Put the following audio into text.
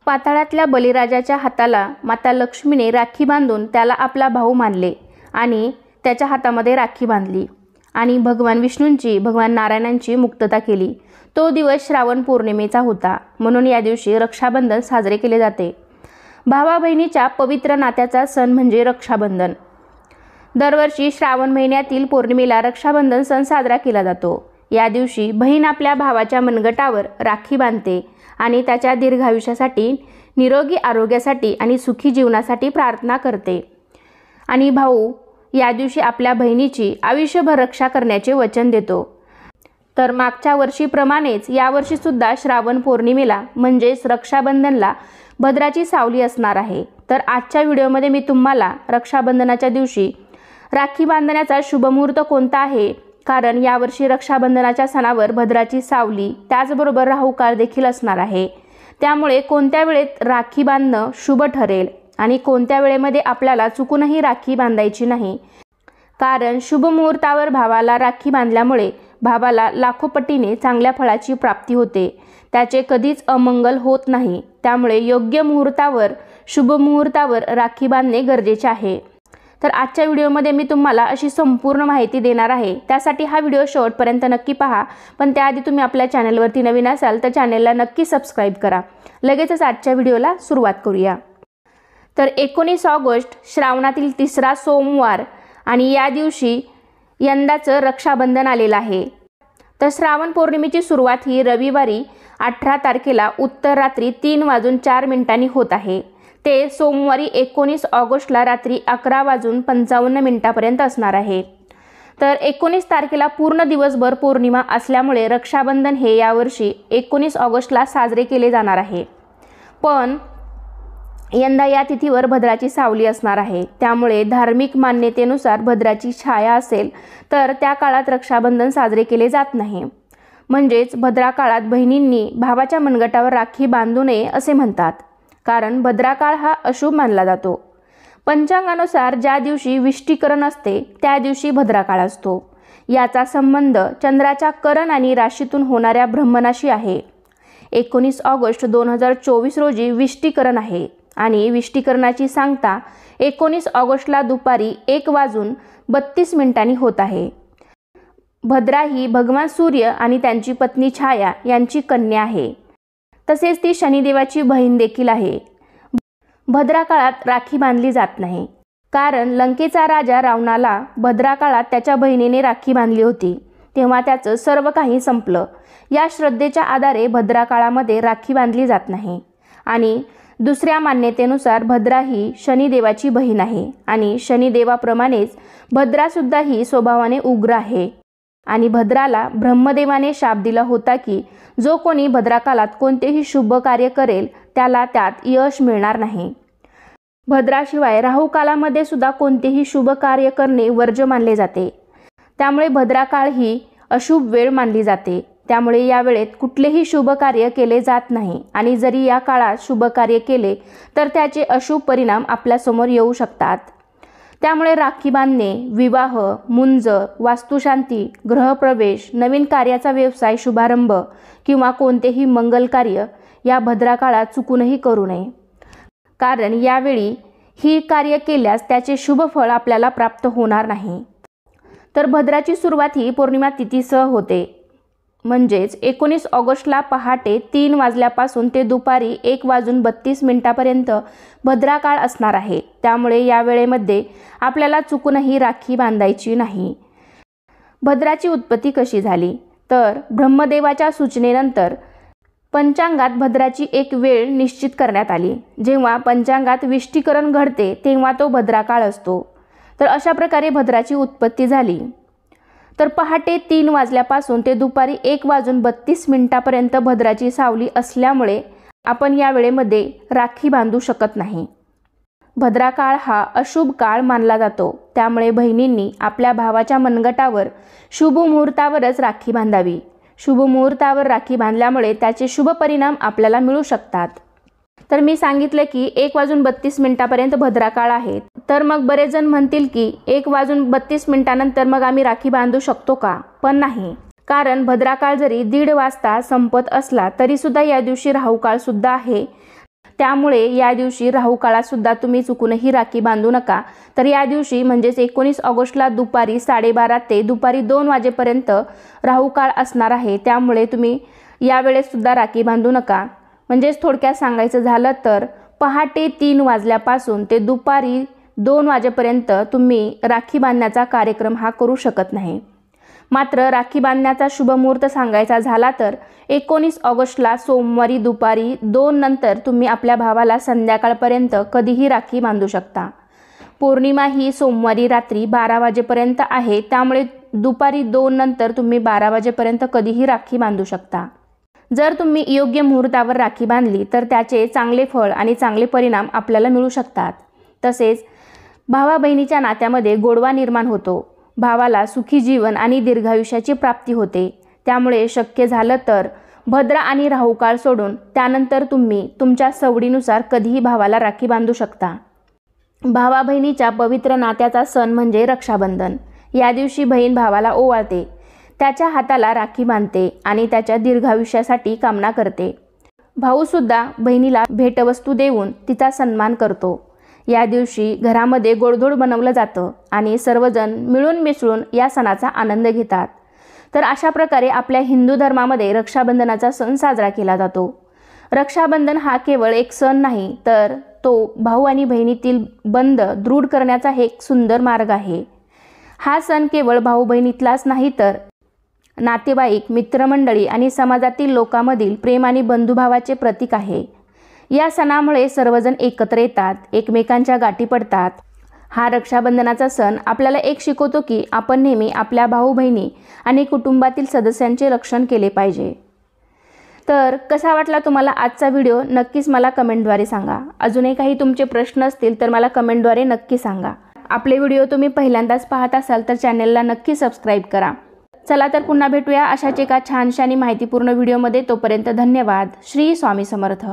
पाताळातल्या बलिराजाच्या हाताला माता लक्ष्मीने राखी बांधून त्याला आपला भाऊ मानले आणि त्याच्या हातामध्ये राखी बांधली आणि भगवान विष्णूंची भगवान नारायणांची मुक्तता केली। तो दिवस श्रावण पौर्णिमेचा होता, म्हणून या दिवशी रक्षाबंधन साजरे केले जाते। भावा बहिणीच्या पवित्र नात्याचा सण म्हणजे रक्षाबंधन। दरवर्षी श्रावण महिन्यातील पौर्णिमेला रक्षाबंधन सण साजरा केला जातो। या दिवशी बहीण आपल्या भावाच्या मनगटावर राखी बांधते आणि त्याच्या दीर्घायुष्यासाठी, निरोगी आरोग्यासाठी आणि सुखी जीवनासाठी प्रार्थना करते आणि भाऊ या दिवशी आपल्या बहिणीची आयुष्यभर रक्षा करण्याचे वचन देतो। तर मागच्या वर्षीप्रमाणेच यावर्षी सुद्धा श्रावण पौर्णिमेला म्हणजेच रक्षाबंधनला भद्राची सावली असणार आहे। तर आजच्या व्हिडिओमध्ये मी तुम्हाला रक्षाबंधनाच्या दिवशी राखी बांधण्याचा शुभमुहूर्त कोणता आहे, कारण यावर्षी रक्षाबंधनाच्या सणावर भद्राची सावली त्याचबरोबर राहू काळ देखील असणार आहे। त्यामुळे कोणत्या वेळेत राखी बांधणं शुभ ठरेल आणि कोणत्या वेळेमध्ये आपल्याला चुकूनही राखी बांधायची नाही, कारण शुभ मुहूर्तावर भावाला राखी बांधल्यामुळे भावाला लाखो पटीने चांगल्या फळाची प्राप्ती होते, त्याचे कधीच अमंगल होत नाही। त्यामुळे योग्य मुहूर्तावर, शुभ मुहूर्तावर राखी बांधणे गरजेचे आहे। तर आजच्या व्हिडिओमध्ये मी तुम्हाला अशी संपूर्ण माहिती देणार आहे, त्यासाठी हा व्हिडिओ शेवटपर्यंत नक्की पहा। पण त्याआधी तुम्ही आपल्या चॅनलवरती नवीन असाल तर चॅनलला नक्की सबस्क्राईब करा। लगेचच आजच्या व्हिडिओला सुरुवात करूया। तर 19 ऑगस्ट श्रावणातील तिसरा सोमवार आणि या दिवशी यंदाचं रक्षाबंधन आलेलं आहे। तर श्रावण पौर्णिमेची सुरुवात ही रविवारी 18 तारखेला उत्तर रात्री 3:04 होत आहे, ते सोमवारी 19 ऑगस्टला रात्री 11:55 असणार आहे। तर 19 तारखेला पूर्ण दिवसभर पौर्णिमा असल्यामुळे रक्षाबंधन हे यावर्षी 19 ऑगस्टला साजरे केले जाणार आहे। पण यंदा या तिथीवर भद्राची सावली असणार आहे, त्यामुळे धार्मिक मान्यतेनुसार भद्राची छाया असेल तर त्या काळात रक्षाबंधन साजरे केले जात नाही। म्हणजेच भद्रा काळात बहिणींनी भावाच्या मनगटावर राखी बांधू नये असे म्हणतात, कारण भद्राकाळ हा अशुभ मानला जातो। पंचांगानुसार ज्या दिवशी विष्टीकरण असते त्या दिवशी भद्राकाळ असतो। याचा संबंध चंद्राच्या करण आणि राशीतून होणाऱ्या भ्रमणाशी आहे। 19 ऑगस्ट 2024 रोजी विष्टीकरण आहे आणि विष्टीकरणाची सांगता 19 ऑगस्टला दुपारी 1:32 होत आहे। भद्रा ही भगवान सूर्य आणि त्यांची पत्नी छाया यांची कन्या आहे, तसेच ती शनिदेवाची बहीण देखील आहे। भद्रा काळात राखी बांधली जात नाही, कारण लंकेचा राजा रावणाला भद्रा काळात त्याच्या बहिणीने राखी बांधली होती, तेव्हा त्याचं सर्व काही संपलं। या श्रद्धेच्या आधारे भद्रा काळामध्ये राखी बांधली जात नाही। आणि दुसऱ्या मान्यतेनुसार भद्रा ही शनिदेवाची बहीण आहे आणि शनिदेवाप्रमाणेच भद्रासुद्धा ही स्वभावाने उग्र आहे आणि भद्राला ब्रह्मदेवाने शाप दिला होता की जो कोणी भद्राकाळात कोणतेही शुभ कार्य करेल त्याला त्यात यश मिळणार नाही। भद्राशिवाय राहू काळामध्ये सुद्धा कोणतेही शुभ कार्य करणे वर्ज्य मानले जाते, त्यामुळे भद्राकाळ ही अशुभ वेळ मानली जाते। त्यामुळे या वेळेत कुठलेही शुभ कार्य केले जात नाही आणि जरी या काळात शुभ कार्य केले तर त्याचे अशुभ परिणाम आपल्यासमोर येऊ शकतात। त्यामुळे राखी बांधणे, विवाह, मुंज, वास्तुशांती, गृहप्रवेश, नवीन कार्याचा व्यवसाय शुभारंभ किंवा कोणतेही मंगल कार्य या भद्रा काळात चुकूनही करू नये, कारण यावेळी ही कार्य केल्यास त्याचे शुभ फळ आपल्याला प्राप्त होणार नाही। तर भद्राची सुरुवात ही पौर्णिमा तिथीसह होते, म्हणजेच 19 ऑगस्टला पहाटे 3 वाजल्यापासून ते दुपारी 1:32 भद्रा काळ असणार आहे। त्यामुळे या वेळेमध्ये आपल्याला चुकूनही राखी बांधायची नाही। भद्राची उत्पत्ती कशी झाली, तर ब्रह्मदेवाच्या सूचनेनंतर पंचांगात भद्राची एक वेळ निश्चित करण्यात आली। जेव्हा पंचांगात विष्टीकरण घडते तेव्हा तो भद्रा काळ असतो। तर अशा प्रकारे भद्राची उत्पत्ती झाली। तर पहाटे 3 वाजल्यापासून ते दुपारी 1:32 भद्राची सावली असल्यामुळे आपण या वेळेमध्ये राखी बांधू शकत नाही। भद्रा काळ हा अशुभ काळ मानला जातो, त्यामुळे बहिणींनी आपल्या भावाच्या मनगटावर शुभ मुहूर्तावरच राखी बांधावी। शुभ मुहूर्तावर राखी बांधल्यामुळे त्याचे शुभ परिणाम आपल्याला मिळू शकतात। तर मी सांगितले की 1:32 भद्रा काळ आहे, तर मग बरेच जण म्हणतील की 1:32 नंतर मग आम्ही राखी बांधू शकतो का? पण नाही, कारण भद्रा काळ जरी 1:30 वाजता संपत असला तरी सुद्धा या दिवशी राहू काळ सुद्धा आहे। त्यामुळे या दिवशी राहू काळातसुद्धा तुम्ही चुकूनही राखी बांधू नका। तर या दिवशी म्हणजेच 19 ऑगस्टला दुपारी 12:30 ते दुपारी 2 वाजेपर्यंत राहू काळ असणार आहे। त्यामुळे तुम्ही यावेळेससुद्धा राखी बांधू नका। म्हणजेच थोडक्यात सांगायचं झालं तर पहाटे 3 वाजल्यापासून ते दुपारी 2 वाजेपर्यंत तुम्ही राखी बांधण्याचा कार्यक्रम हा करू शकत नाही। मात्र राखी बांधण्याचा शुभ मुहूर्त सांगायचा झाला तर 19 ऑगस्टला सोमवारी दुपारी 2 नंतर तुम्ही आपल्या भावाला संध्याकाळपर्यंत कधीही राखी बांधू शकता। पौर्णिमा ही सोमवारी रात्री 12 वाजेपर्यंत आहे, त्यामुळे दुपारी 2 नंतर तुम्ही 12 वाजेपर्यंत कधीही राखी बांधू शकता। जर तुम्ही योग्य मुहूर्तावर राखी बांधली तर त्याचे चांगले फळ आणि चांगले परिणाम आपल्याला मिळू शकतात। तसेच भावा बहिणीच्या नात्यामध्ये गोडवा निर्माण होतो, भावाला सुखी जीवन आणि दीर्घायुष्याची प्राप्ती होते। त्यामुळे शक्य झालं तर भद्र आणि राहू काळ सोडून त्यानंतर तुम्ही तुमच्या सवडीनुसार कधीही भावाला राखी बांधू शकता। भावा बहिणीच्या पवित्र नात्याचा सण म्हणजे रक्षाबंधन। या दिवशी बहीण भावाला ओवाळते, त्याच्या हाताला राखी बांधते आणि त्याच्या दीर्घायुष्यासाठी कामना करते। भाऊसुद्धा बहिणीला भेटवस्तू देऊन तिचा सन्मान करतो। या दिवशी घरामध्ये गोडधोड बनवलं जातं आणि सर्वजण मिळून मिसळून या सणाचा आनंद घेतात। तर अशा प्रकारे आपल्या हिंदू धर्मामध्ये रक्षाबंधनाचा सण साजरा केला जातो। रक्षाबंधन हा केवळ एक सण नाही, तर तो भाऊ आणि बहिणीतील बंध दृढ करण्याचा एक सुंदर मार्ग आहे। हा सण केवळ भाऊ बहिणीतलाच नाही, तर नातेवाईक, मित्रमंडळी आणि समाजातील लोकांमधील प्रेम आणि बंधुभावाचे प्रतीक आहे। या सणामुळे सर्वजण एकत्र येतात, एकमेकांच्या गाठी पडतात। हा रक्षाबंधनाचा सण आपल्याला एक शिकवतो की आपण नेहमी आपल्या भाऊ बहिणी आणि कुटुंबातील सदस्यांचे रक्षण केले पाहिजे। तर कसा वाटला तुम्हाला आजचा व्हिडिओ नक्कीच मला कमेंटद्वारे सांगा। अजूनही काही तुमचे प्रश्न असतील तर मला कमेंटद्वारे नक्की सांगा। आपले व्हिडिओ तुम्ही पहिल्यांदाच पाहत असाल तर चॅनलला नक्की सबस्क्राईब करा। चला तर पुन्हा भेटूया अशाच एका छानशा आणि माहितीपूर्ण व्हिडिओमध्ये। तोपर्यंत धन्यवाद। श्री स्वामी समर्थ।